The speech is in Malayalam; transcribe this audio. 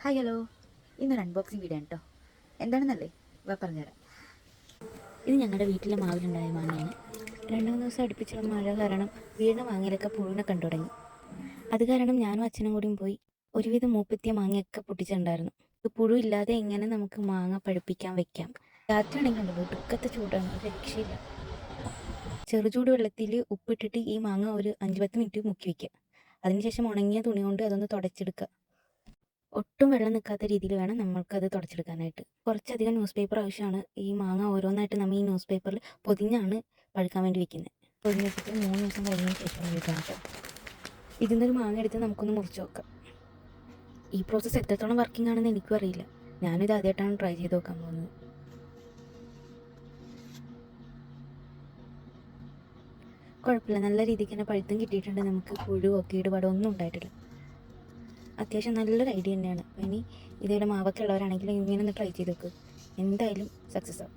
ഹായ് ഹലോ, ഇന്നൊരു അൺബോക്സിങ് വീഡിയോ ആണ് കേട്ടോ. എന്താണെന്നല്ലേ പറഞ്ഞുതരാം. ഇത് ഞങ്ങളുടെ വീട്ടിലെ മാവിലുണ്ടായ മാങ്ങയാണ്. 2-3 ദിവസം അടുപ്പിച്ചുള്ള മഴ കാരണം വീടിൻ്റെ മാങ്ങയിലൊക്കെ പുഴുവിനെ കണ്ടു തുടങ്ങി. അത് കാരണം ഞാനും അച്ഛനും കൂടിയും പോയി ഒരുവിധം മൂപ്പെത്തിയ മാങ്ങയൊക്കെ പൊട്ടിച്ചിട്ടുണ്ടായിരുന്നു. ഇത് പുഴു ഇല്ലാതെ എങ്ങനെ നമുക്ക് മാങ്ങ പഴുപ്പിക്കാൻ വെക്കാം. രാത്രിയാണെങ്കിൽ ഉണ്ടല്ലോ, ഒടുക്കത്തെ ചൂടാണ്, ഒരു രക്ഷയില്ല. ചെറുചൂട് വെള്ളത്തിൽ ഉപ്പിട്ടിട്ട് ഈ മാങ്ങ ഒരു 5-10 മിനിറ്റ് മുക്കി വയ്ക്കുക. അതിനുശേഷം ഉണങ്ങിയ തുണി കൊണ്ട് അതൊന്ന് തുടച്ചെടുക്കുക. ഒട്ടും വെള്ളം നിൽക്കാത്ത രീതിയിൽ വേണം നമ്മൾക്കത് തുടച്ചെടുക്കാനായിട്ട്. കുറച്ചധികം ന്യൂസ് പേപ്പർ ആവശ്യമാണ്. ഈ മാങ്ങ ഓരോന്നായിട്ട് നമ്മൾ ഈ ന്യൂസ് പേപ്പറിൽ പൊതിഞ്ഞാണ് പഴുക്കാൻ വേണ്ടി വെക്കുന്നത്. പൊതിഞ്ഞ് വെച്ചിട്ട് 3 ദിവസം കഴിഞ്ഞതിന് ശേഷം ഉപയോഗിക്കാം കേട്ടോ. ഇതിൽ നിന്നൊരു മാങ്ങ എടുത്ത് നമുക്കൊന്ന് മുറിച്ച് നോക്കാം. ഈ പ്രോസസ്സ് എത്രത്തോളം വർക്കിംഗ് ആണെന്ന് എനിക്കും അറിയില്ല. ഞാനിത് ആദ്യമായിട്ടാണ് ട്രൈ ചെയ്ത് നോക്കാൻ പോകുന്നത്. കുഴപ്പമില്ല, നല്ല രീതിക്ക് തന്നെ പഴുത്തും കിട്ടിയിട്ടുണ്ട്. നമുക്ക് പുഴുവോ കേടുപാടോ ഒന്നും ഉണ്ടായിട്ടില്ല. അത്യാവശ്യം നല്ലൊരു ഐഡിയ തന്നെയാണ്. ഇനി ഇതേപോലെ മാവൊക്കെ ഉള്ളവരാണെങ്കിലും ഇങ്ങനെ ഒന്ന് ട്രൈ ചെയ്ത് നോക്ക്. എന്തായാലും സക്സസ് ആവും.